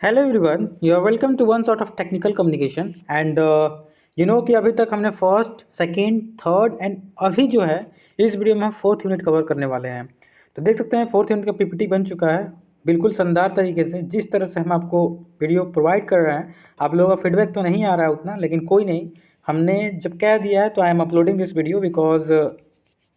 Hello everyone, you are welcome to one sort of technical communication and कि अभी तक हमने फर्स्ट सेकेंड थर्ड एंड अभी जो है इस वीडियो में हम फोर्थ यूनिट कवर करने वाले हैं। तो देख सकते हैं फोर्थ यूनिट का पीपीटी बन चुका है बिल्कुल शानदार तरीके से। जिस तरह से हम आपको वीडियो प्रोवाइड कर रहे हैं, आप लोगों का फीडबैक तो नहीं आ रहा है उतना, लेकिन कोई नहीं। हमने जब कह दिया है तो I am uploading this video because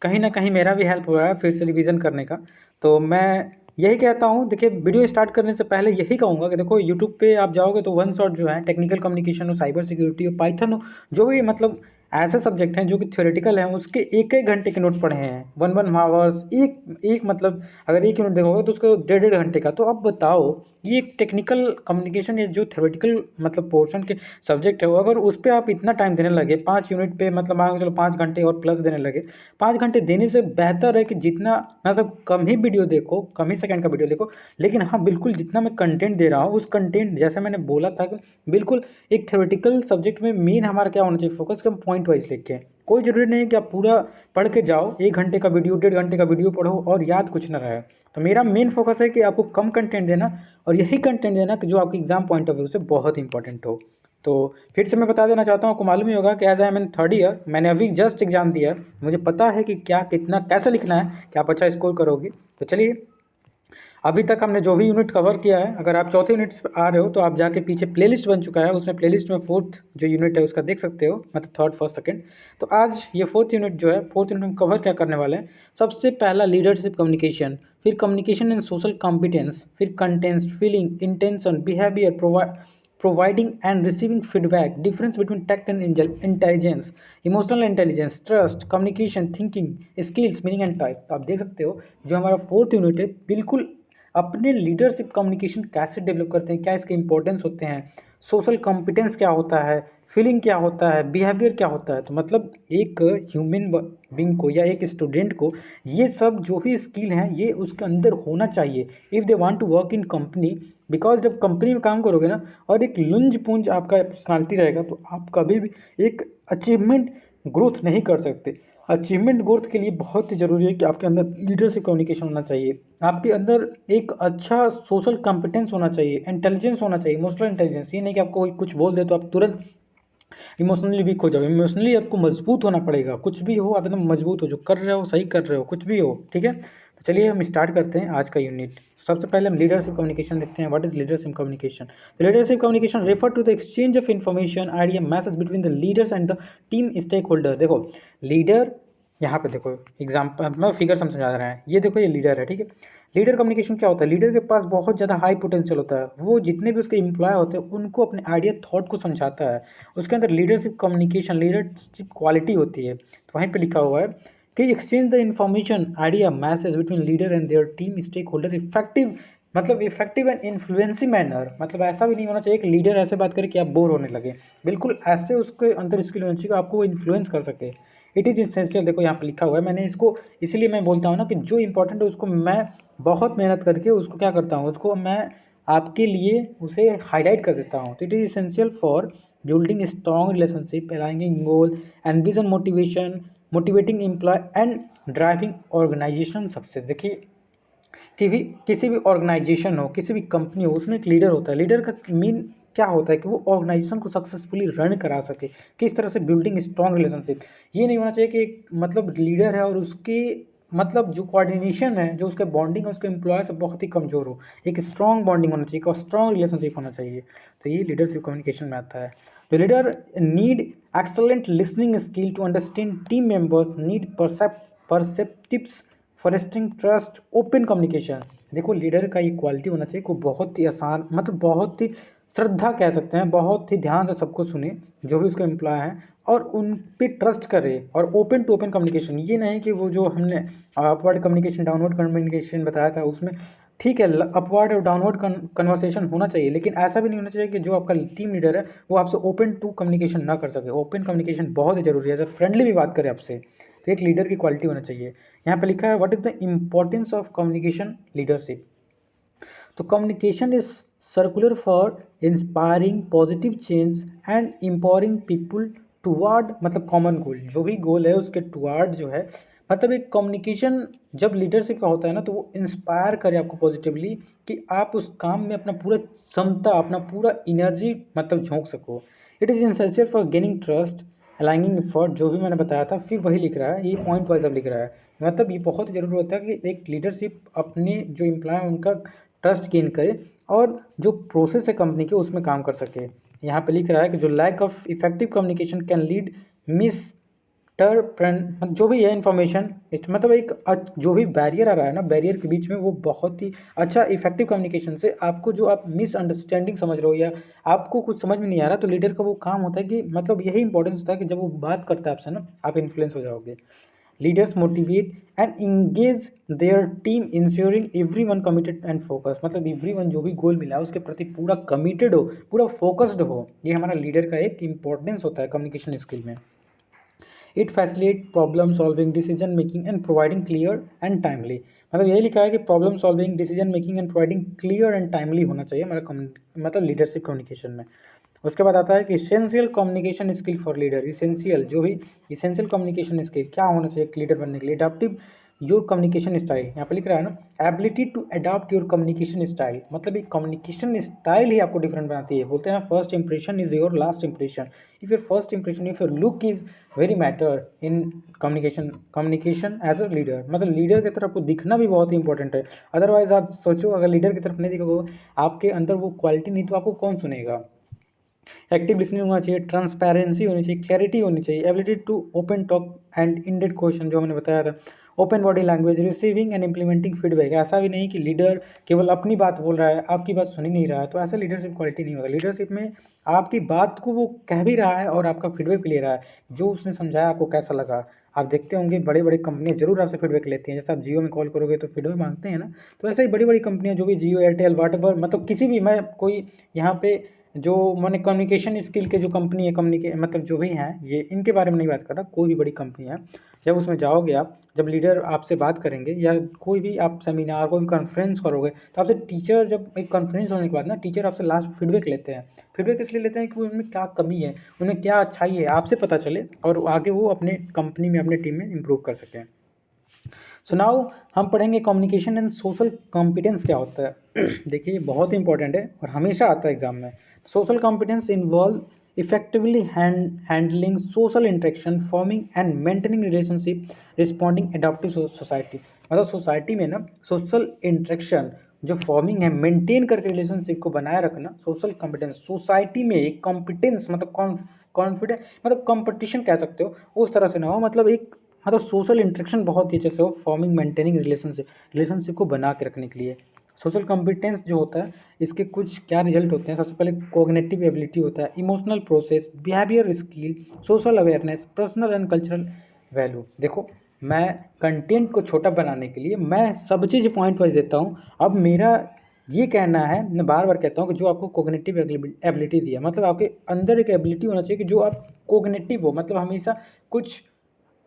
कहीं ना कहीं मेरा भी हेल्प हो रहा है फिर से रिवीजन करने का। तो मैं यही कहता हूँ, देखिए वीडियो स्टार्ट करने से पहले यही कहूँगा कि देखो यूट्यूब पे आप जाओगे तो वन शॉट जो है टेक्निकल कम्युनिकेशन हो, साइबर सिक्योरिटी हो, पाइथन हो, जो भी मतलब ऐसे सब्जेक्ट हैं जो कि थ्योरेटिकल हैं, उसके एक एक घंटे के नोट्स पढ़े हैं, वन वन आवर्स एक एक मतलब अगर एक यूनिट देखोगे तो उसको डेढ़ डेढ़ घंटे का। तो अब बताओ, ये एक टेक्निकल कम्युनिकेशन, ये जो थ्योरेटिकल मतलब पोर्शन के सब्जेक्ट है, वो अगर उस पर आप इतना टाइम देने लगे 5 यूनिट पे, मतलब मान के चलो 5 घंटे और प्लस देने लगे, 5 घंटे देने से बेहतर है कि जितना मतलब कम ही वीडियो देखो, कम ही सेकंड का वीडियो देखो, लेकिन हाँ बिल्कुल जितना मैं कंटेंट दे रहा हूँ उस कंटेंट जैसे मैंने बोला था कि बिल्कुल एक थ्योरेटिकल सब्जेक्ट में मेन हमारा क्या होना चाहिए, फोकस कि हम पॉइंट वाइज लिख के। कोई जरूरी नहीं है कि आप पूरा पढ़ के जाओ, 1 घंटे का वीडियो, डेढ़ घंटे का वीडियो पढ़ो और याद कुछ ना रहे। तो मेरा मेन फोकस है कि आपको कम कंटेंट देना और यही कंटेंट देना कि जो आपके एग्जाम पॉइंट ऑफ व्यू से बहुत इंपॉर्टेंट हो। तो फिर से मैं बता देना चाहता हूँ, आपको मालूम ही होगा कि as I am in third year, मैंने अभी जस्ट एग्जाम दिया है, मुझे पता है कि क्या कितना कैसे लिखना है कि आप अच्छा स्कोर करोगे। तो चलिए, अभी तक हमने जो भी यूनिट कवर किया है, अगर आप चौथे यूनिट पे आ रहे हो तो आप जाके पीछे प्लेलिस्ट बन चुका है, उसमें प्लेलिस्ट में फोर्थ जो यूनिट है उसका देख सकते हो, मतलब थर्ड फर्स्ट सेकंड। तो आज ये फोर्थ यूनिट जो है, फोर्थ यूनिट में कवर क्या करने वाले हैं। सबसे पहला लीडरशिप कम्युनिकेशन, फिर कम्युनिकेशन एंड सोशल कॉम्पिटेंस, फिर contains, feeling, intention, behaviour, providing and receiving feedback, difference between tact and intelligence, emotional intelligence, trust, communication, thinking skills, meaning and type। तो आप देख सकते हो जो हमारा फोर्थ यूनिट है बिल्कुल अपने लीडरशिप कम्युनिकेशन कैसे डेवलप करते हैं, क्या इसके इंपॉर्टेंस होते हैं, सोशल कॉम्पिटेंस क्या होता है, फीलिंग क्या होता है, बिहेवियर क्या होता है। तो मतलब एक ह्यूमन बींग को या एक स्टूडेंट को ये सब जो भी स्किल हैं ये उसके अंदर होना चाहिए if they want to work in company. Because जब कंपनी में काम करोगे ना और एक लुंज पुंज आपका पर्सनालिटी रहेगा तो आप कभी भी एक अचीवमेंट ग्रोथ नहीं कर सकते। अचीवमेंट ग्रोथ के लिए बहुत ही ज़रूरी है कि आपके अंदर लीडरशिप कम्युनिकेशन होना चाहिए, आपके अंदर एक अच्छा सोशल कॉम्पिटेंस होना चाहिए, इंटेलिजेंस होना चाहिए, इमोशनल इंटेलिजेंस। ये नहीं कि आपको कोई कुछ बोल दे तो आप तुरंत इमोशनली वीक हो जाओ। इमोशनली आपको मजबूत होना पड़ेगा, कुछ भी हो आप एकदम मजबूत हो, जो कर रहे हो सही कर रहे हो, कुछ भी हो, ठीक है। तो चलिए हम स्टार्ट करते हैं आज का यूनिट। सबसे पहले हम लीडरशिप कम्युनिकेशन देखते हैं। What is leadership communication. तो leadership communication refer to the exchange of information, idea, message between the leaders and the team stakeholder. देखो लीडर, यहाँ पे देखो एग्जाम्पल मैं फिगर समझा रहा है, ये देखो ये लीडर है, ठीक है। लीडर कम्युनिकेशन क्या होता है, लीडर के पास बहुत ज़्यादा हाई पोटेंशियल होता है, वो जितने भी उसके एम्प्लॉय होते हैं उनको अपने आइडिया थॉट को समझाता है। उसके अंदर लीडरशिप कम्युनिकेशन, लीडरशिप क्वालिटी होती है। तो वहीं पे लिखा हुआ है कि exchange the information, idea, message between leader and their team stakeholder effective, मतलब इफेक्टिव एंड इन्फ्लुएंसिंग मैनर। मतलब ऐसा भी नहीं होना चाहिए कि लीडर ऐसे बात करे कि आप बोर होने लगे, बिल्कुल ऐसे उसके अंदर स्किल होनी चाहिए आपको वो इन्फ्लुएंस कर सके। इट इज़ इसेंशियल, देखो यहाँ पे लिखा हुआ है, मैंने इसको इसीलिए मैं बोलता हूँ ना कि जो इंपॉर्टेंट है उसको मैं बहुत मेहनत करके उसको क्या करता हूँ, उसको मैं आपके लिए उसे हाईलाइट कर देता हूँ। तो it is essential for building strong relationship, aligning goal, ambition, motivation, motivating employ and driving organisation success. देखिए कि भी किसी भी ऑर्गेनाइजेशन हो, किसी भी कंपनी हो, उसमें एक लीडर होता है। लीडर का मीन क्या होता है कि वो ऑर्गेनाइजेशन को सक्सेसफुली रन करा सके, किस तरह से बिल्डिंग स्ट्रॉन्ग रिलेशनशिप। ये नहीं होना चाहिए कि एक मतलब लीडर है और उसके मतलब जो कोऑर्डिनेशन है, जो उसके बॉन्डिंग है उसके एम्प्लॉय से बहुत ही कमज़ोर हो। एक स्ट्रॉन्ग बॉन्डिंग होना चाहिए, एक स्ट्रॉन्ग रिलेशनशिप होना चाहिए। तो ये लीडरशिप कम्युनिकेशन में आता है। The leader need excellent listening skill to understand team members need perceptives, foresting trust, open communication. देखो लीडर का ये क्वालिटी होना चाहिए को बहुत ही आसान, मतलब बहुत ही श्रद्धा कह सकते हैं, बहुत ही ध्यान से सबको सुने जो भी उसके एम्प्लॉय हैं और उन पे ट्रस्ट करे, और ओपन टू ओपन कम्युनिकेशन। ये नहीं कि वो जो हमने अपवर्ड कम्युनिकेशन डाउनवर्ड कम्युनिकेशन बताया था उसमें ठीक है, अपवर्ड और डाउनवर्ड कन्वर्सेशन होना चाहिए, लेकिन ऐसा भी नहीं होना चाहिए कि जो आपका टीम लीडर है वो आपसे ओपन टू कम्युनिकेशन ना कर सके। ओपन कम्युनिकेशन बहुत ही जरूरी है, जब फ्रेंडली भी बात करे आपसे, तो एक लीडर की क्वालिटी होना चाहिए। यहाँ पे लिखा है what is the importance of communication leadership. तो communication is circular for inspiring positive change and empowering people toward, मतलब कॉमन गोल, जो भी गोल है उसके टुवार्ड जो है मतलब एक कम्युनिकेशन जब लीडरशिप का होता है ना, तो वो इंस्पायर करे आपको पॉजिटिवली कि आप उस काम में अपना पूरा क्षमता, अपना पूरा एनर्जी मतलब झोंक सको। It is essential for gaining trust, aligning effort, जो भी मैंने बताया था, फिर वही लिख रहा है, ये पॉइंट वाइज अब लिख रहा है। मतलब ये बहुत ज़रूरी होता है कि एक लीडरशिप अपने जो एम्प्लॉय हैं उनका ट्रस्ट गेन करे और जो प्रोसेस है कंपनी के उसमें काम कर सके। यहाँ पे लिख रहा है कि जो lack of effective communication can lead miss जो भी है इन्फॉर्मेशन, मतलब एक जो भी बैरियर आ रहा है ना, बैरियर के बीच में वो बहुत ही अच्छा इफेक्टिव कम्युनिकेशन से आपको जो आप मिसअंडरस्टैंडिंग समझ रहे हो या आपको कुछ समझ में नहीं आ रहा, तो लीडर का वो काम होता है कि मतलब यही इंपॉर्टेंस होता है कि जब वो बात करता है आपसे ना, आप इन्फ्लुएंस हो जाओगे। Leaders motivate and engage their team ensuring everyone committed and focus, मतलब एवरीवन जो भी गोल मिला है उसके प्रति पूरा कमिटेड हो, पूरा फोकस्ड हो। ये हमारा लीडर का एक इंपॉर्टेंस होता है कम्युनिकेशन स्किल में। It facilitate problem solving, decision making and providing clear and timely, मतलब यही लिखा है कि problem solving, decision making and providing clear and timely होना चाहिए हमारा मतलब लीडरशिप कम्युनिकेशन में। उसके बाद आता है कि essential communication skill for leader, essential जो भी इसेंशियल कम्युनिकेशन स्किल क्या होना चाहिए एक लीडर बनने के लिए। अडैप्टिव योर कम्युनिकेशन स्टाइल, यहाँ पे लिख रहा है ना, ability to adopt your communication style, मतलब एक कम्युनिकेशन स्टाइल ही आपको डिफरेंट बनाती है। बोलते हैं first impression is your last impression, if your first impression, if your look is very matter in communication as a leader, मतलब लीडर की तरफ आपको दिखना भी बहुत ही इंपॉर्टेंट है। अदरवाइज आप सोचो अगर लीडर की तरफ नहीं दिखोगे, आपके अंदर वो क्वालिटी नहीं, तो आपको कौन सुनेगा। एक्टिव लिसनिंग होना चाहिए, ट्रांसपेरेंसी होनी चाहिए, क्लैरिटी होनी चाहिए, ability to open talk and ended question जो मैंने बताया था, open body language, receiving and implementing feedback. ऐसा भी नहीं कि लीडर केवल अपनी बात बोल रहा है, आपकी बात सुन ही नहीं रहा है, तो ऐसा लीडरशिप क्वालिटी नहीं होता। लीडरशिप में आपकी बात को वो कह भी रहा है और आपका फीडबैक ले रहा है, जो उसने समझाया आपको कैसा लगा। आप देखते होंगे बड़े बड़े कंपनियां जरूर आपसे फीडबैक लेती हैं, जैसे आप जियो में कॉल करोगे तो फीडबैक मांगते हैं ना, तो ऐसे ही बड़ी बड़ी कंपनियां जो भी जियो, एयरटेल, व्हाटएवर, मतलब किसी भी, मैं कोई यहाँ पे जो मैंने कम्युनिकेशन स्किल के जो कंपनी है, मतलब जो भी हैं, ये इनके बारे में नहीं बात कर रहा, कोई भी बड़ी कंपनी है, जब उसमें जाओगे आप, जब लीडर आपसे बात करेंगे या कोई भी आप सेमिनार, कोई भी कॉन्फ्रेंस करोगे, तो आपसे टीचर, जब एक कॉन्फ्रेंस होने के बाद ना, टीचर आपसे लास्ट फीडबैक लेते हैं। फीडबैक इसलिए लेते हैं कि उनमें क्या कमी है, उन्हें क्या अच्छाई है, आपसे पता चले और आगे वो अपने कंपनी में, अपने टीम में इम्प्रूव कर सकें। सो नाउ हम पढ़ेंगे कम्युनिकेशन एंड सोशल कॉम्पिटेंस क्या होता है। देखिए बहुत इंपॉर्टेंट है और हमेशा आता है एग्जाम में। Social competence involve effectively handling social interaction, forming and maintaining relationship, responding adaptive society, मतलब सोसाइटी में ना सोशल इंटरेक्शन जो फॉर्मिंग है, मेंटेन करके रिलेशनशिप को बनाए रखना, सोशल कॉम्पिटेंस। सोसाइटी में एक कॉम्पिटेंस मतलब कॉन्फिडेंस, मतलब कंपटीशन कह सकते हो, उस तरह से ना हो, मतलब एक मतलब सोशल इंटरेक्शन बहुत ही अच्छे से हो, फॉर्मिंग मेंटेनिंग रिलेशनशिप को बना के रखने के लिए। सोशल कॉम्पिटेंस जो होता है, इसके कुछ क्या रिजल्ट होते हैं। सबसे पहले कोग्निटिव एबिलिटी होता है, emotional process, behaviour skill, social awareness, personal and cultural value. देखो मैं कंटेंट को छोटा बनाने के लिए मैं सब चीज़ पॉइंट वाइज देता हूँ। अब मेरा ये कहना है, मैं बार बार कहता हूँ कि जो आपको कोग्निटिव एबिलिटी दिया, मतलब आपके अंदर एक एबिलिटी होना चाहिए कि जो आप कोग्निटिव हो, मतलब हमेशा कुछ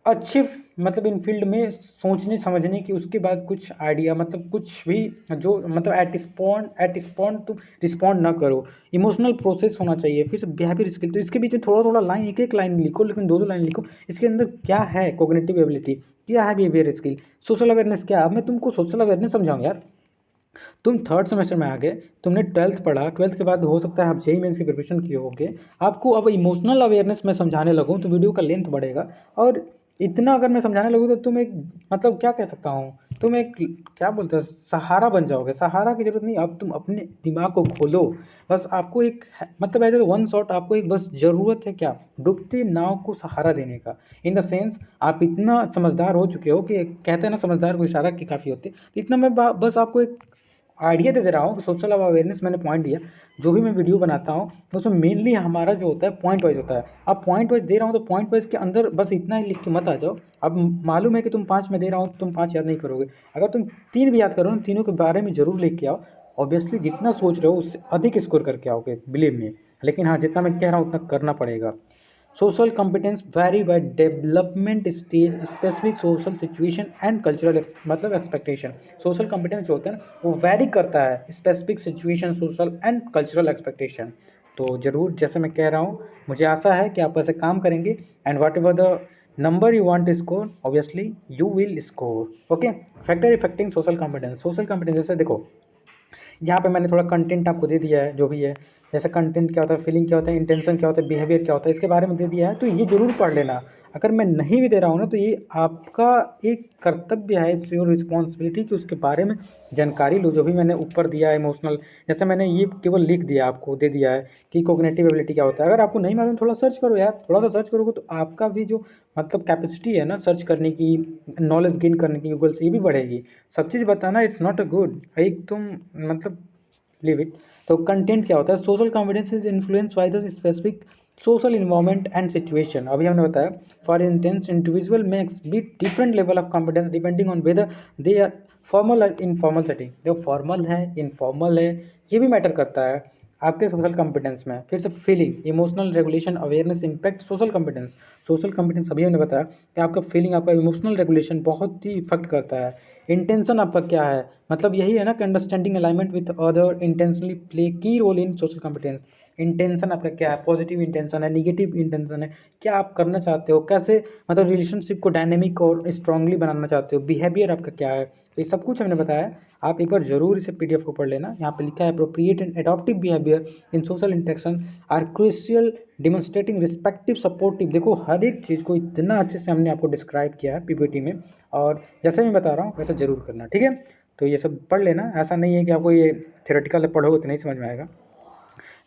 अच्छे मतलब इन फील्ड में सोचने समझने की, उसके बाद कुछ आइडिया, मतलब कुछ भी जो मतलब एट स्पॉन्ड तुम रिस्पॉन्ड ना करो। इमोशनल प्रोसेस होना चाहिए, फिर से बिहेवियर स्किल। तो इसके बीच में थोड़ा थोड़ा लाइन, एक एक लाइन लिखो, लेकिन दो दो लाइन लिखो, इसके अंदर क्या है कोग्निटिव एबिलिटी, क्या है बिहेवियर स्किल, सोशल अवेयरनेस क्या है। अब मैं तुमको सोशल अवेयरनेस समझाऊँ यार, तुम थर्ड सेमेस्टर में आ गए, तुमने ट्वेल्थ पढ़ा, ट्वेल्थ के बाद हो सकता है आप जेई मेंस की प्रिपरेशन किए होगे, आपको अब इमोशनल अवेयरनेस मैं समझाने लगूँ तो वीडियो का लेंथ बढ़ेगा, और इतना अगर मैं समझाने लगूँ तो तुम एक मतलब क्या कह सकता हूँ, तुम एक क्या बोलते हैं, सहारा बन जाओगे। सहारा की जरूरत नहीं, अब तुम अपने दिमाग को खोलो। बस आपको एक मतलब एज ए वन शॉट, आपको एक बस ज़रूरत है क्या, डूबती नाव को सहारा देने का। इन द सेंस आप इतना समझदार हो चुके हो कि कहते हैं ना, समझदार को इशारा की काफ़ी होती है, तो इतना मैं बस आपको एक आइडिया दे दे रहा हूँ कि सोशल अवेयरनेस मैंने पॉइंट दिया। जो भी मैं वीडियो बनाता हूँ उसमें मेनली हमारा जो होता है पॉइंट वाइज होता है। अब पॉइंट वाइज दे रहा हूँ तो पॉइंट वाइज के अंदर बस इतना ही लिख के मत आ जाओ। अब मालूम है कि तुम 5 में दे रहा हूँ, तुम 5 याद नहीं करोगे। अगर तुम 3 भी याद करो ना, तीनों के बारे में जरूर लिख के आओ। ऑब्वियसली जितना सोच रहे हो उससे अधिक स्कोर करके आओगे, बिलीव मी। लेकिन हाँ, जितना मैं कह रहा हूँ उतना करना पड़ेगा। Social competence vary by development stage, specific social situation and cultural मतलब एक्सपेक्टेशन। सोशल कॉम्पिटेंस जो होता है ना, वो वैरी करता है specific situation, social and cultural expectation. तो ज़रूर, जैसे मैं कह रहा हूँ, मुझे आशा है कि आप ऐसे काम करेंगे and whatever the number you want to score obviously you will score. Okay, factor affecting social competence. Social competence जैसे देखो यहाँ पे मैंने थोड़ा कंटेंट आपको दे दिया है, जो भी है जैसे कंटेंट क्या होता है, फीलिंग क्या होता है, इंटेंशन क्या होता है, बिहेवियर क्या होता है, इसके बारे में दे दिया है, तो ये जरूर पढ़ लेना। अगर मैं नहीं भी दे रहा हूँ ना, तो ये आपका एक कर्तव्य है, इट्स योर रिस्पॉन्सिबिलिटी कि उसके बारे में जानकारी लो। जो भी मैंने ऊपर दिया है इमोशनल, जैसे मैंने ये केवल लिख दिया, आपको दे दिया है कि कोग्निटिव एबिलिटी क्या होता है। अगर आपको नहीं मालूम, थोड़ा सर्च करो यार, थोड़ा सा सर्च करोगे तो आपका भी जो मतलब कैपेसिटी है ना सर्च करने की, नॉलेज गेन करने की गूगल से, ये भी बढ़ेगी। सब चीज़ बताना इट्स नॉट अ गुड, एक तुम मतलब लिव इट। तो कंटेंट क्या होता है, social confidence is influence by the specific social environment and situation. अभी हमने बताया for instance individual makes be different level of confidence depending on whether they are formal और इनफॉर्मल सेटिंग। जो formal है, इनफॉर्मल है, ये भी मैटर करता है आपके सोशल कॉम्पिटेंस में। फिर से feeling, emotional regulation, awareness, impact social competence. Social competence अभी हमने बताया कि आपका फीलिंग, आपका इमोशनल रेगुलेशन बहुत ही इफेक्ट करता है। इंटेंशन आपका क्या है, मतलब यही है ना कि understanding alignment with other intentionally play की role in social competence. Intention आपका क्या है, पॉजिटिव इंटेंशन है, निगेटिव इंटेंशन है, क्या आप करना चाहते हो, कैसे मतलब रिलेशनशिप को डायनेमिक और स्ट्रांगली बनाना चाहते हो, बिहेवियर आपका क्या है, तो ये सब कुछ हमने बताया। आप एक बार जरूर इसे पीडीएफ को पढ़ लेना। यहाँ पे लिखा है appropriate and adaptive behaviour in social interaction are crucial demonstrating respective supportive. देखो हर एक चीज़ को इतना अच्छे से हमने आपको डिस्क्राइब किया है पीपीटी में, और जैसे मैं बता रहा हूँ वैसे ज़रूर करना, ठीक है। तो ये सब पढ़ लेना, ऐसा नहीं है कि आपको ये थियोरेटिकल पढ़ोगे तो नहीं समझ में आएगा।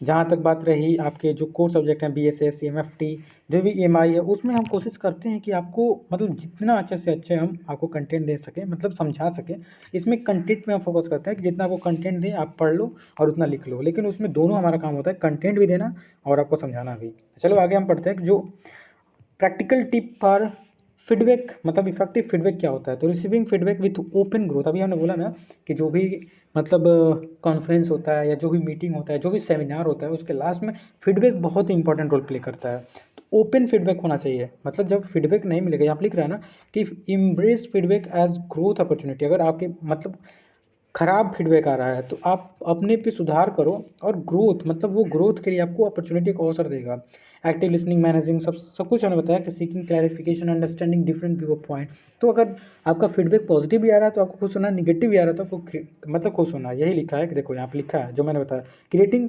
जहाँ तक बात रही आपके जो कोर सब्जेक्ट हैं बीएसएस, सीएमएफटी, जो भी ईएमआई है, उसमें हम कोशिश करते हैं कि आपको मतलब जितना अच्छे से अच्छे हम आपको कंटेंट दे सकें, मतलब समझा सकें। इसमें कंटेंट में हम फोकस करते हैं कि जितना आपको कंटेंट दें आप पढ़ लो और उतना लिख लो, लेकिन उसमें दोनों हमारा काम होता है, कंटेंट भी देना और आपको समझाना भी। चलो आगे हम पढ़ते हैं कि जो प्रैक्टिकल टिप फॉर फीडबैक, मतलब इफेक्टिव फीडबैक क्या होता है। तो receiving feedback with open growth. अभी हमने बोला ना कि जो भी मतलब कॉन्फ्रेंस होता है या जो भी मीटिंग होता है, जो भी सेमिनार होता है, उसके लास्ट में फीडबैक बहुत ही इंपॉर्टेंट रोल प्ले करता है। तो ओपन फीडबैक होना चाहिए, मतलब जब फीडबैक नहीं मिलेगा, यहाँ पे लिख रहा है ना कि embrace feedback as growth opportunity. अगर आपके मतलब खराब फीडबैक आ रहा है तो आप अपने पे सुधार करो, और ग्रोथ मतलब वो ग्रोथ के लिए आपको अपॉर्चुनिटी को अवसर देगा। एक्टिव लिसनिंग, मैनेजिंग, सब कुछ हमने बताया कि seeking clarification, understanding different view of point. तो अगर आपका फीडबैक पॉजिटिव भी आ रहा है तो आपको खुश होना, निगेटिव भी आ रहा है तो आपको मतलब खुश होना। यही लिखा है कि देखो यहाँ पे लिखा है जो मैंने बताया, creating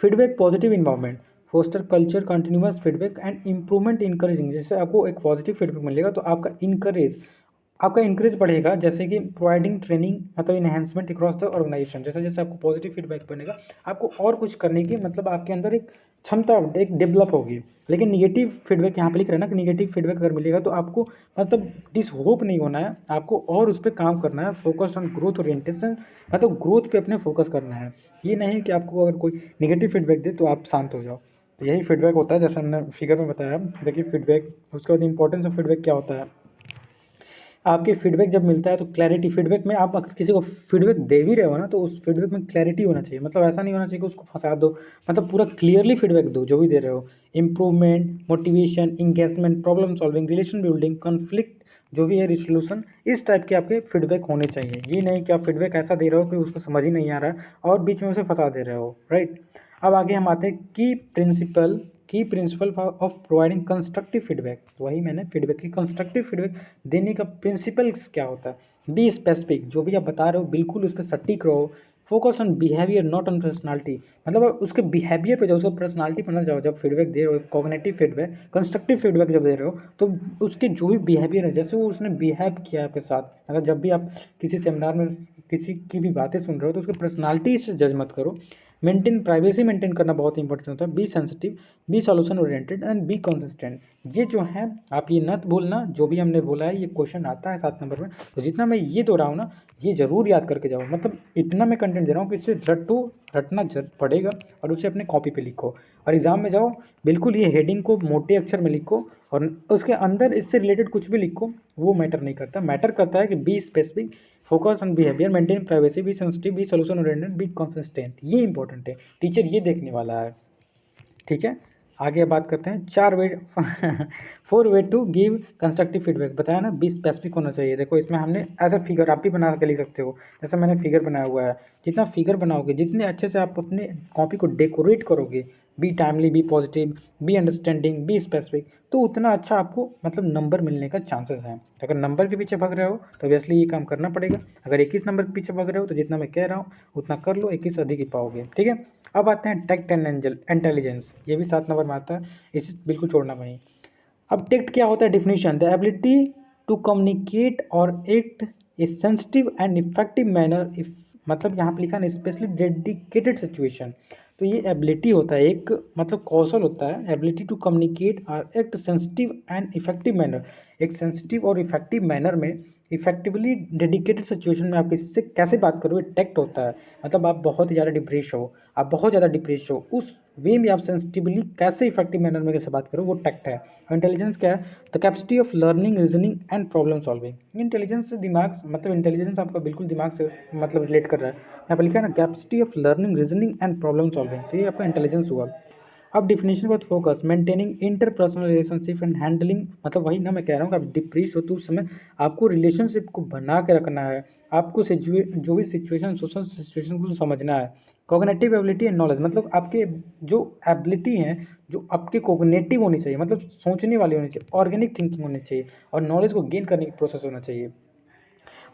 feedback positive environment, foster culture continuous feedback and improvement encouraging. जैसे आपको एक पॉजिटिव फीडबैक मिलेगा तो आपका इंकरेज बढ़ेगा, जैसे कि प्रोवाइडिंग ट्रेनिंग मतलब इन्हेंसमेंट अक्रॉस द ऑर्गेनाइजेशन। जैसे जैसे आपको पॉजिटिव फीडबैक बनेगा, आपको और कुछ करने की मतलब आपके अंदर एक क्षमता एक डेवलप होगी। लेकिन निगेटिव फीडबैक यहाँ पे लिख रहे हैं ना कि निगेटिव फीडबैक अगर मिलेगा तो आपको मतलब डिसहोप नहीं होना है, आपको और उस पर काम करना है, फोकस्ड ऑन ग्रोथ ओरिएंटेशन, मतलब ग्रोथ पे अपने फोकस करना है। ये नहीं कि आपको अगर कोई निगेटिव फीडबैक दे तो आप शांत हो जाओ। तो यही फीडबैक होता है, जैसे हमने फिगर में बताया। देखिए फीडबैक, उसके बाद इंपॉर्टेंस ऑफ फीडबैक क्या होता है। आपके फीडबैक जब मिलता है तो क्लैरिटी, फीडबैक में आप अगर किसी को फीडबैक दे भी रहे हो ना तो उस फीडबैक में क्लैरिटी होना चाहिए, मतलब ऐसा नहीं होना चाहिए कि उसको फंसा दो, मतलब पूरा क्लियरली फीडबैक दो जो भी दे रहे हो। Improvement, motivation, engagement, problem solving, relation building, conflict, जो भी है रिसोल्यूशन, इस टाइप के आपके फीडबैक होने चाहिए। ये नहीं कि आप फीडबैक ऐसा दे रहे हो कि उसको समझ ही नहीं आ रहा है और बीच में उसे फंसा दे रहे हो, राइट। अब आगे हम आते हैं की principle of providing constructive feedback. वही मैंने फीडबैक की कंस्ट्रक्टिव फीडबैक देने का प्रिंसिपल्स क्या होता है। बी स्पेसिफिक, जो भी आप बता रहे हो बिल्कुल उस पर सटीक रहो। Focus on behaviour not on personality, मतलब उसके बिहेवियर पे जाओ, उसको पर्सनालिटी पर ना जाओ। जब फीडबैक दे रहे हो, कॉग्निटिव फीडबैक, कंस्ट्रक्टिव फीडबैक जब दे रहे हो तो उसके जो भी बिहेवियर है, जैसे वो उसने बिहेव किया आपके साथ, मतलब जब भी आप किसी सेमिनार में किसी की भी बातें सुन रहे हो तो उसकी पर्सनालिटी से जज मत करो। मेंटेन प्राइवेसी, मेंटेन करना बहुत इंपॉर्टेंट होता है। Be sensitive, be solution oriented and be consistent. ये जो है आप ये मत भूलना, जो भी हमने बोला है ये क्वेश्चन आता है 7 नंबर में, तो जितना मैं ये दोहराऊँ ना ये जरूर याद करके जाओ। मतलब इतना मैं कंटेंट दे रहा हूँ कि इससे रटना पड़ेगा और उसे अपने कॉपी पे लिखो और एग्जाम में जाओ बिल्कुल ये हेडिंग को मोटे अक्षर में लिखो और उसके अंदर इससे रिलेटेड कुछ भी लिखो, वो मैटर नहीं करता। मैटर करता है कि be specific, focus on behaviour, maintain privacy, be sensitive, be solution oriented, be consistent. ये इंपॉर्टेंट है, टीचर ये देखने वाला है, ठीक है। आगे बात करते हैं 4 way 4 way to give constructive feedback. बताया ना 20 स्पेसिफिक होना चाहिए। देखो इसमें हमने ऐसा फिगर आप भी बना के लिख सकते हो, जैसे मैंने फिगर बनाया हुआ है। जितना फिगर बनाओगे, जितने अच्छे से आप अपने कॉपी को डेकोरेट करोगे, be timely, be positive, be understanding, be specific, तो उतना अच्छा आपको मतलब नंबर मिलने का चांसेस हैं। तो अगर नंबर के पीछे भाग रहे हो तो ऑब्वियसली ये काम करना पड़ेगा। अगर 21 नंबर के पीछे भाग रहे हो तो जितना मैं कह रहा हूँ उतना कर लो, 21 अधिक ही पाओगे। ठीक है, अब आते हैं टेक्ट एंड इंटेलिजेंस, ये भी 7 नंबर में आता है, इसे बिल्कुल छोड़ना नहीं। अब टेक्ट क्या होता है, definition, the ability to communicate और act a sensitive and effective manner, if मतलब यहाँ पे लिखा है स्पेशली डेडिकेटेड सिचुएशन। तो ये एबिलिटी होता है, एक मतलब कौशल होता है, एबिलिटी टू कम्युनिकेट और act sensitive and effective manner, एक सेंसिटिव और इफेक्टिव मैनर में इफेक्टिवली डेडिकेटेड सिचुएशन में आप किसी से कैसे बात करोगे, टेक्ट होता है। मतलब आप बहुत ही ज़्यादा डिप्रेस हो, आप बहुत ज़्यादा डिप्रेस हो, उस वे में आप सेंसिटिवली कैसे इफेक्टिव मैनर में कैसे बात करो, वो टेक्ट है। इंटेलिजेंस क्या है, the capacity of learning, reasoning and problem solving. Intelligence से दिमाग मतलब इंटेलिजेंस आपका बिल्कुल दिमाग से मतलब रिलेट कर रहा है। यहाँ पर लिखा है ना capacity of learning, reasoning and problem solving, तो ये आपका इंटेलिजेंस हुआ। अब डिफिनेशन बहुत focus, maintaining interpersonal relationship and handling, मतलब वही ना मैं कह रहा हूँ कि आप डिप्रेस हो तो उस समय आपको रिलेशनशिप को बना के रखना है, आपको जो भी सिचुएशन, सोशल सिचुएशन को समझना है। कॉग्निटिव एबिलिटी एंड नॉलेज, मतलब आपके जो एबिलिटी हैं जो आपके कॉग्निटिव होनी चाहिए, मतलब सोचने वाली होनी चाहिए, ऑर्गेनिक थिंकिंग होनी चाहिए, और नॉलेज को गेन करने की प्रोसेस होना चाहिए।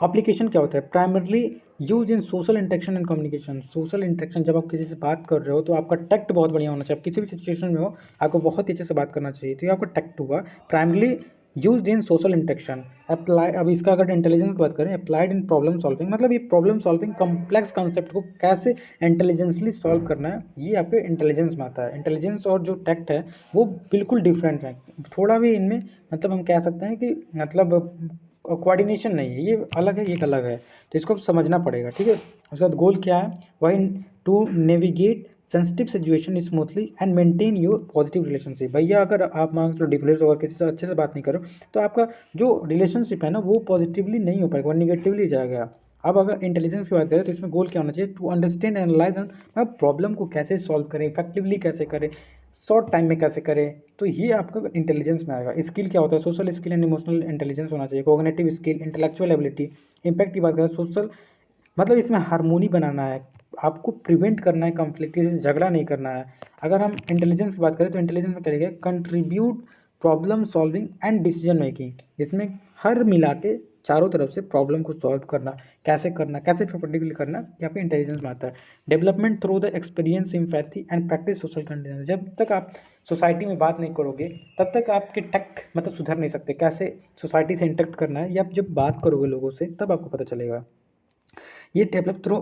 एप्लीकेशन क्या होता है, primarily use in social interaction and communication. Social interaction, जब आप किसी से बात कर रहे हो तो आपका टैक्ट बहुत बढ़िया होना चाहिए, आप किसी भी सिचुएशन में हो आपको बहुत ही अच्छे से बात करना चाहिए, तो ये आपका टैक्ट हुआ। Primarily use in social interaction. Apply, अब इसका अगर इंटेलिजेंस की बात करें, अप्लाइड इन प्रॉब्लम सॉल्विंग, मतलब ये प्रॉब्लम सॉल्विंग कॉम्प्लेक्स कॉन्सेप्ट को कैसे इंटेलिजेंसली सॉल्व करना है, ये आपके इंटेलिजेंस में आता है। इंटेलिजेंस और जो टैक्ट है वो बिल्कुल डिफरेंट है, थोड़ा भी इनमें मतलब हम कह सकते हैं कि मतलब कोऑर्डिनेशन नहीं है, ये अलग है, ये अलग है, तो इसको समझना पड़ेगा। ठीक है, उसके बाद गोल क्या है, वही to navigate sensitive situation smoothly and maintain your positive relationship. भैया अगर आप मान लो डिफरेंस और किसी से अच्छे से बात नहीं करो तो आपका जो रिलेशनशिप है ना वो पॉजिटिवली नहीं हो पाएगा, वो निगेटिवली जाएगा। अब अगर इंटेलिजेंस की बात करें तो इसमें गोल क्या होना चाहिए, to understand analyse and problem को कैसे सॉल्व करें, इफेक्टिवली कैसे करें, शॉर्ट टाइम में कैसे करें, तो ये आपका इंटेलिजेंस में आएगा। स्किल क्या होता है, social skill and emotional intelligence होना चाहिए, cognitive skill, intellectual ability. Impact की बात करें, सोशल मतलब इसमें हारमोनी बनाना है, आपको प्रिवेंट करना है कॉन्फ्लिक्ट, किसी से झगड़ा नहीं करना है। अगर हम इंटेलिजेंस की बात करें तो इंटेलिजेंस में क्या लिखा है, contribute problem solving and decision making. इसमें हर मिला के चारों तरफ से प्रॉब्लम को सॉल्व करना, कैसे इफेक्टिवली करना, यहाँ पे इंटेलिजेंस में आता है। Development through the experience, empathy and practice social condition. जब तक आप सोसाइटी में बात नहीं करोगे तब तक आपके टैक्ट मतलब सुधर नहीं सकते, कैसे सोसाइटी से इंटरेक्ट करना है, या आप जब बात करोगे लोगों से तब आपको पता चलेगा। ये डेवलप थ्रू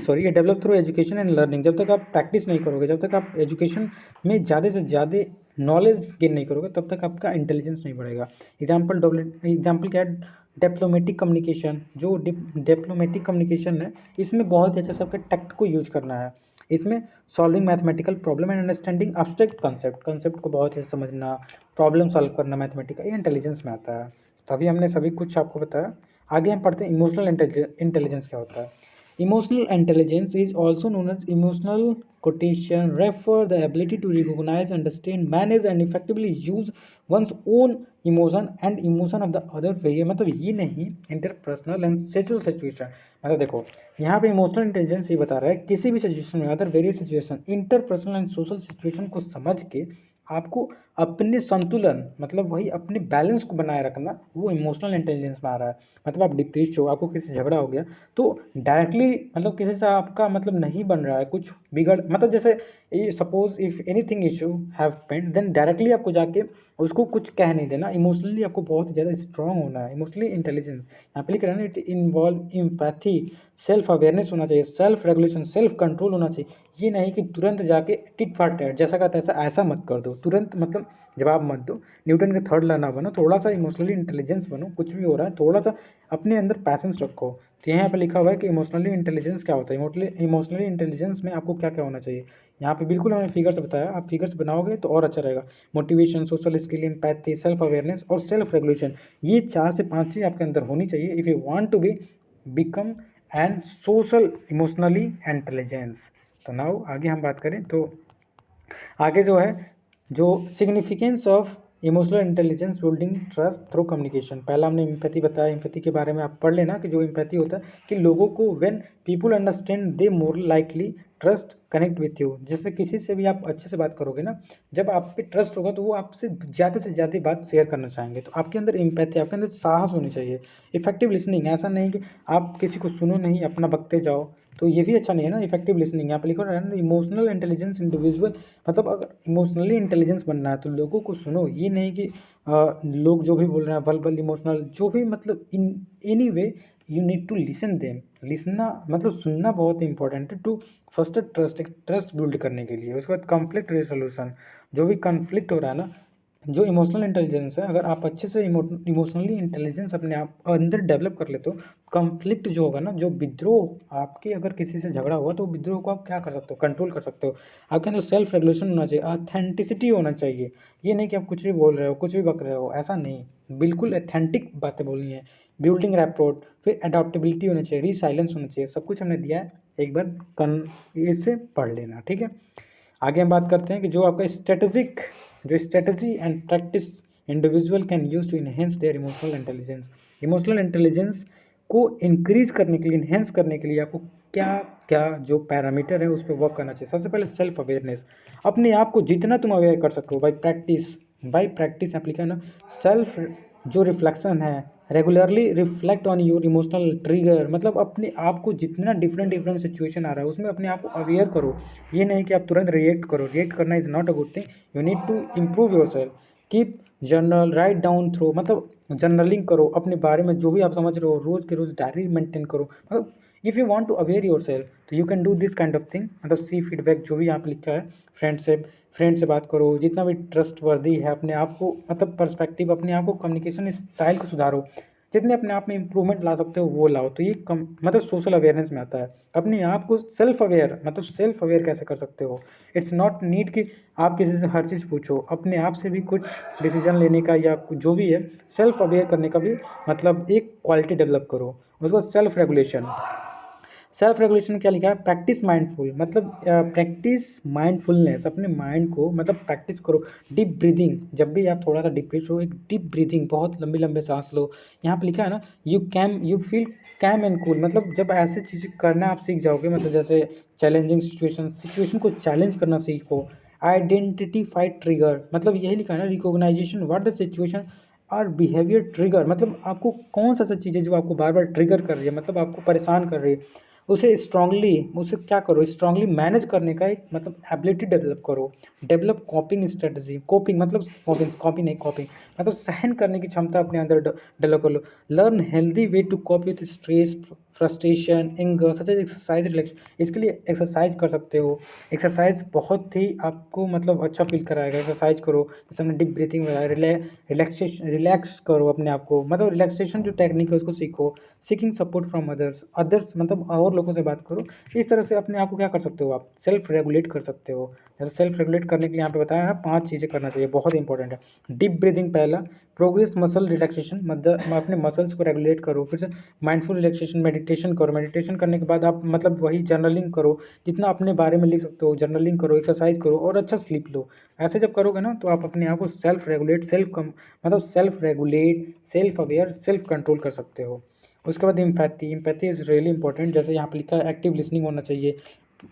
सॉरी ये develop through education and learning. जब तक आप प्रैक्टिस नहीं करोगे, जब तक आप एजुकेशन में ज़्यादा से ज़्यादा नॉलेज गेन नहीं करोगे तब तक आपका इंटेलिजेंस नहीं बढ़ेगा। एग्जाम्पल क्या है, डिप्लोमेटिक कम्युनिकेशन। जो डिप्लोमेटिक कम्युनिकेशन है इसमें बहुत ही अच्छे से आपके टैक्ट को यूज करना है। इसमें solving mathematical problem and understanding abstract concept को बहुत ही समझना, प्रॉब्लम सॉल्व करना मैथमेटिकल, ये इंटेलिजेंस में आता है। तभी हमने सभी कुछ आपको बताया। आगे हम पढ़ते हैं इमोशनल इंटेलिजेंस क्या होता है। Emotional intelligence is also known as emotional quotation, refer the ability to recognise, understand, manage and effectively use one's own emotion and emotion of the other way. मतलब ये नहीं इंटरपर्सनल एंड सोशल सिचुएशन। मतलब देखो यहाँ पे emotional intelligence ये बता रहा है किसी भी सिचुएशन में, other various situation, interpersonal and social situation को समझ के आपको अपने संतुलन मतलब वही अपने बैलेंस को बनाए रखना, वो इमोशनल इंटेलिजेंस में आ रहा है। मतलब आप डिप्रेस हो, आपको किसी से झगड़ा हो गया तो डायरेक्टली मतलब किसी से आपका मतलब नहीं बन रहा है, कुछ बिगड़ मतलब जैसे suppose if anything issue have happened, then directly आपको जाके उसको कुछ कह नहीं देना। इमोशनली आपको बहुत ज़्यादा स्ट्रांग होना है। इमोशनली इंटेलिजेंस यहाँ पे लिख रहा है ना, it involve empathy, self awareness होना चाहिए, सेल्फ रेगुलेशन, सेल्फ कंट्रोल होना चाहिए। ये नहीं कि तुरंत जाके टिट फाट टैट जैसा का तैसा ऐसा मत कर दो, तुरंत मतलब जवाब मत दो, न्यूटन के थर्ड लॉ ना बनो, थोड़ा सा इमोशनली इंटेलिजेंस बनो। कुछ भी हो रहा है थोड़ा सा अपने अंदर पैसेंस रखो। तो यहाँ पे लिखा हुआ है कि इमोशनली इंटेलिजेंस क्या होता है। इमोशनली इंटेलिजेंस में आपको क्या क्या होना चाहिए, यहाँ पे बिल्कुल हमने फिगर से बताया, आप फिगर से बनाओगे तो और अच्छा रहेगा। Motivation, social skill, empathy, self awareness और सेल्फ रेगुलेशन, ये 4 से 5 चीज़ आपके अंदर होनी चाहिए if you want to be become and social emotionally intelligence. तो नाउ आगे हम बात करें तो आगे जो है जो significance of emotional intelligence building trust through communication. पहला हमने एम्पैथी बताया, एम्पैथी के बारे में आप पढ़ लेना कि जो एम्पैथी होता है कि लोगों को when people understand they more likely trust connect with you. जैसे किसी से भी आप अच्छे से बात करोगे ना, जब आप पे ट्रस्ट होगा तो वो आपसे ज़्यादा से ज़्यादा बात शेयर करना चाहेंगे। तो आपके अंदर एम्पैथी, आपके अंदर साहस होनी चाहिए। इफेक्टिव लिसनिंग, ऐसा नहीं कि आप किसी को सुनो नहीं अपना बकते जाओ, तो ये भी अच्छा नहीं है ना। इफेक्टिव लिसनिंग आप लिखो ना, इमोशनल इंटेलिजेंस इंडिविजुअल, मतलब अगर इमोशनली इंटेलिजेंस बनना है तो लोगों को सुनो। ये नहीं कि लोग जो भी बोल रहे हैं वर्बल इमोशनल जो भी, मतलब in any way you need to listen them. लिसना मतलब सुनना बहुत इंपॉर्टेंट है टू फर्स्ट ट्रस्ट, एक ट्रस्ट बिल्ड करने के लिए। उसके बाद कॉन्फ्लिक्ट रेजोल्यूशन, जो भी कॉन्फ्लिक्ट हो रहा है ना, जो इमोशनल इंटेलिजेंस है, अगर आप अच्छे से इमोशनली इंटेलिजेंस अपने आप अंदर डेवलप कर लेते हो, कॉन्फ्लिक्ट जो होगा ना, जो विद्रोह आपके अगर किसी से झगड़ा हुआ तो विद्रोह को आप क्या कर सकते हो, कंट्रोल कर सकते हो। आपके अंदर सेल्फ रेगुलेशन होना चाहिए, ऑथेंटिसिटी होना चाहिए। ये नहीं कि आप कुछ भी बोल रहे हो, कुछ भी बक रहे हो, ऐसा नहीं, बिल्कुल ऑथेंटिक बातें बोलनी है। बिल्डिंग रैपोर्ट, फिर अडॉप्टेबिलिटी होनी चाहिए, रीसाइलेंस होना चाहिए, सब कुछ हमने दिया है। एक बार इसे पढ़ लेना, ठीक है। आगे हम बात करते हैं कि जो आपका स्ट्रेटेजिक, जो strategy and practice individual can use to enhance their emotional intelligence. Emotional intelligence को इंक्रीज करने के लिए, इन्हेंस करने के लिए आपको क्या क्या जो पैरामीटर है उस पर वर्क करना चाहिए। सबसे पहले सेल्फ अवेयरनेस, अपने आप को जितना तुम अवेयर कर सको बाई प्रैक्टिस। बाई प्रैक्टिस आप लिखा है ना, सेल्फ जो रिफ्लेक्शन है, regularly reflect on your emotional trigger, मतलब अपने आप को जितना डिफरेंट डिफरेंट सिचुएशन आ रहा है उसमें अपने आप को अवेयर करो। ये नहीं कि आप तुरंत रिएक्ट करो, रिएक्ट करना is not a good thing. You need to improve your self. Keep journal, write down throw, मतलब जर्नलिंग करो अपने बारे में जो भी आप समझ रहे हो, रोज़ के रोज़ डायरी मेंटेन करो। मतलब if you want to aware your self तो you can do this kind of thing. मतलब सी फीडबैक जो भी यहाँ पे लिखा है, फ्रेंड से बात करो, जितना भी ट्रस्ट वर्दी है, अपने आप को मतलब पर्सपेक्टिव, अपने आप को कम्युनिकेशन स्टाइल को सुधारो, जितने अपने आप में इंप्रूवमेंट ला सकते हो वो लाओ। तो ये कम मतलब सोशल अवेयरनेस में आता है। अपने आप को सेल्फ अवेयर, मतलब सेल्फ अवेयर कैसे कर सकते हो, इट्स नॉट नीड कि आप किसी से हर चीज़ पूछो, अपने आप से भी कुछ डिसीजन लेने का या जो भी है सेल्फ अवेयर करने का भी मतलब एक क्वालिटी डेवलप करो। उसके बाद सेल्फ रेगुलेशन, सेल्फ रेगुलेशन क्या लिखा है, प्रैक्टिस माइंडफुल, मतलब प्रैक्टिस माइंडफुलनेस, अपने माइंड को मतलब प्रैक्टिस करो। डीप ब्रीदिंग, जब भी आप थोड़ा सा डिप्रेस हो, एक डीप ब्रीदिंग, बहुत लंबी लंबे सांस लो। यहाँ पे लिखा है ना, you feel calm and cool, मतलब जब ऐसी चीज़ें करना आप सीख जाओगे, मतलब जैसे चैलेंजिंग सिचुएशन को चैलेंज करना सीखो। आइडेंटिफाई ट्रिगर, मतलब यही लिखा है ना, रिकॉग्नाइजेशन व्हाट द सिचुएशन और बिहेवियर ट्रिगर, मतलब आपको कौन सा चीज़ है जो आपको बार बार ट्रिगर कर रही है, मतलब आपको परेशान कर रही है, उसे स्ट्रांगली, उसे क्या करो, स्ट्रांगली मैनेज करने का एक मतलब एबिलिटी डेवलप करो। डेवलप कॉपिंग स्ट्रेटजी, कोपिंग मतलब कॉपी नहीं, कॉपिंग मतलब सहन करने की क्षमता अपने अंदर डेवलप कर लो। Learn healthy way to cope with stress, frustration, anger, such as exercise, relax. इसके लिए एक्सरसाइज कर सकते हो। एक्सरसाइज बहुत ही आपको मतलब अच्छा फील कराएगा, एक्सरसाइज करो। जैसे हमने डीप ब्रीथिंग वगैरह, रिलैक्स करो अपने आप को, मतलब रिलैक्सेशन जो टेक्निक है उसको सीखो। सीकिंग सपोर्ट फ्रॉम अदर्स मतलब और लोगों से बात करो। इस तरह से अपने आप को क्या कर सकते हो, आप सेल्फ रेगुलेट कर सकते हो। जैसे सेल्फ रेगुलेट करने के लिए यहाँ पे बताया है 5 चीज़ें करना चाहिए, बहुत इंपॉर्टेंट है। डीप ब्रीदिंग पहला, प्रोग्रेस मसल रिलैक्सेशन, मतलब अपने मसल्स को रेगुलेट करो। फिर से माइंडफुल रिलैक्सेशन, मेडिटेशन करो। मेडिटेशन करने के बाद आप मतलब वही जर्नलिंग करो, जितना अपने बारे में लिख सकते हो जर्नलिंग करो, एक्सरसाइज करो और अच्छा स्लीप लो। ऐसे जब करोगे ना तो आप अपने आप को self regulate, self aware, self control कर सकते हो। उसके बाद एम्पैथी इज़ रियली इंपॉर्टेंट। जैसे यहाँ पे लिखा है एक्टिव लिसनिंग होना चाहिए,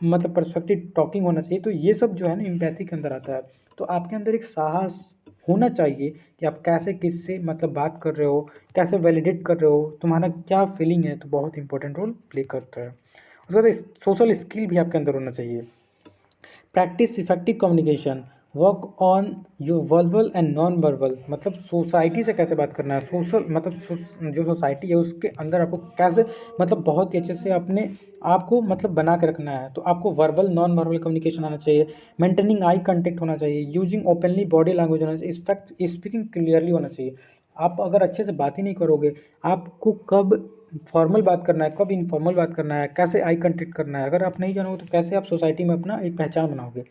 मतलब परस्पेक्टिव टॉकिंग होना चाहिए। तो ये सब जो है ना एम्पैथी के अंदर आता है। तो आपके अंदर एक साहस होना चाहिए कि आप कैसे किससे मतलब बात कर रहे हो, कैसे वैलिडेट कर रहे हो, तुम्हारा क्या फीलिंग है, तो बहुत इंपॉर्टेंट रोल प्ले करता है। उसके बाद सोशल स्किल भी आपके अंदर होना चाहिए। Practice effective communication, work on your verbal and non verbal, मतलब सोसाइटी से कैसे बात करना है, सोशल मतलब जो सोसाइटी है उसके अंदर आपको कैसे मतलब बहुत ही अच्छे से अपने आप को मतलब बना के रखना है। तो आपको वर्बल नॉन वर्बल कम्युनिकेशन आना चाहिए। मेंटेनिंग आई कांटेक्ट होना चाहिए। यूजिंग ओपनली बॉडी लैंग्वेज होना चाहिए। इफेक्ट स्पीकिंग क्लियरली होना चाहिए। आप अगर अच्छे से बात ही नहीं करोगे, आपको कब फॉर्मल बात करना है, कब इनफॉर्मल बात करना है, कैसे आई कांटेक्ट करना है, अगर आप नहीं जानोगे तो कैसे आप सोसाइटी में अपना एक पहचान बनाओगे।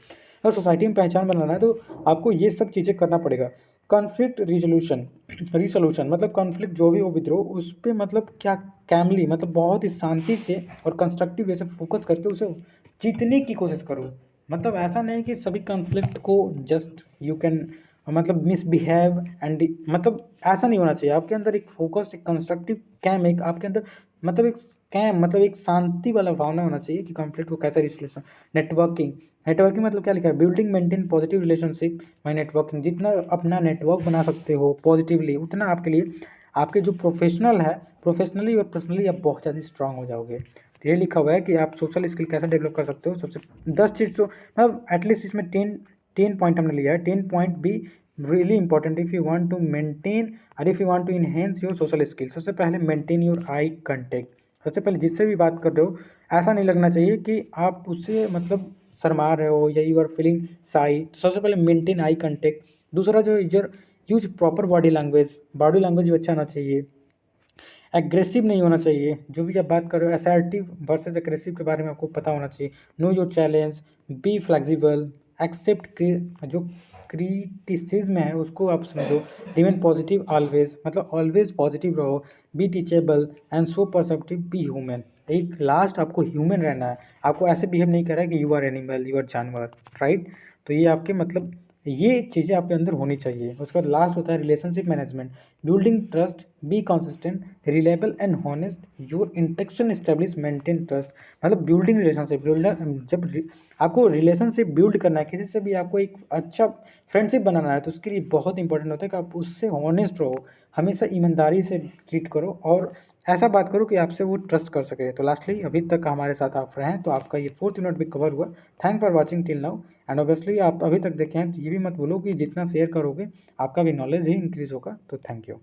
अगर सोसाइटी में पहचान बनाना है तो आपको ये सब चीज़ें करना पड़ेगा। कॉन्फ्लिक्ट रिसोल्यूशन मतलब कॉन्फ्लिक्ट जो भी हो, विद्रोह, उस पर मतलब क्या कैमली, मतलब बहुत ही शांति से और कंस्ट्रक्टिव वे से फोकस करके उसे जीतने की कोशिश करो। मतलब ऐसा नहीं कि सभी कॉन्फ्लिक्ट को जस्ट यू कैन मतलब मिसबिहेव एंड मतलब ऐसा नहीं होना चाहिए। आपके अंदर एक फोकस, एक कंस्ट्रक्टिव कैम, एक आपके अंदर मतलब एक कैम मतलब एक शांति वाला भावना होना चाहिए कि कॉन्फ्लिक्ट को कैसे रिसोल्यूशन। नेटवर्किंग, नेटवर्किंग मतलब क्या लिखा है, building maintain positive relationship by networking. जितना अपना नेटवर्क बना सकते हो पॉजिटिवली उतना आपके लिए, आपके जो प्रोफेशनल है, प्रोफेशनली और पर्सनली आप बहुत ज़्यादा स्ट्रांग हो जाओगे। तो ये लिखा हुआ है कि आप सोशल स्किल कैसे डेवलप कर सकते हो। सबसे 10 चीज़ तो मतलब एटलीस्ट इसमें 10 पॉइंट हमने लिया है। 10 point be really important if you want to maintain और if you want to enhance your social skill. सबसे पहले मेंटेन योर आई कांटेक्ट। सबसे पहले जिससे भी बात कर रहे हो ऐसा नहीं लगना चाहिए कि आप उससे मतलब शर्मा रहे हो या यू आर फीलिंग साई। तो सबसे पहले मेंटेन आई कांटेक्ट। दूसरा जो use proper body language, body language भी अच्छा होना चाहिए। एग्रेसिव नहीं होना चाहिए, जो भी आप बात कर रहे हो असर्टिव वर्सेस एग्रेसिव के बारे में आपको पता होना चाहिए। Know your challenge, be flexible, accept जो क्रिटिसिज्म है उसको आप समझो। रिमेन पॉजिटिव ऑलवेज, मतलब ऑलवेज पॉजिटिव रहो। Be teachable and so perceptive, be human. एक लास्ट आपको ह्यूमन रहना है, आपको ऐसे बिहेव नहीं कर रहा है कि you are animal, you are जानवर, राइट। तो ये आपके मतलब ये चीज़ें आपके अंदर होनी चाहिए। उसके बाद लास्ट होता है relationship management. Building trust, be consistent, reliable and honest, your intention establish, maintain trust. मतलब बिल्डिंग रिलेशनशिप, जब आपको रिलेशनशिप बिल्ड करना है किसी से भी, आपको एक अच्छा फ्रेंडशिप बनाना है, तो उसके लिए बहुत इंपॉर्टेंट होता है कि आप उससे हॉनेस्ट रहो, हमेशा ईमानदारी से ट्रीट करो और ऐसा बात करो कि आपसे वो ट्रस्ट कर सके। तो लास्टली अभी तक हमारे साथ आप रहे हैं तो आपका ये 4th यूनिट भी कवर हुआ। Thank for watching till now. And obviously आप अभी तक देखें हैं तो ये भी मत बोलो कि जितना शेयर करोगे आपका भी नॉलेज ही इंक्रीज़ होगा। तो थैंक यू।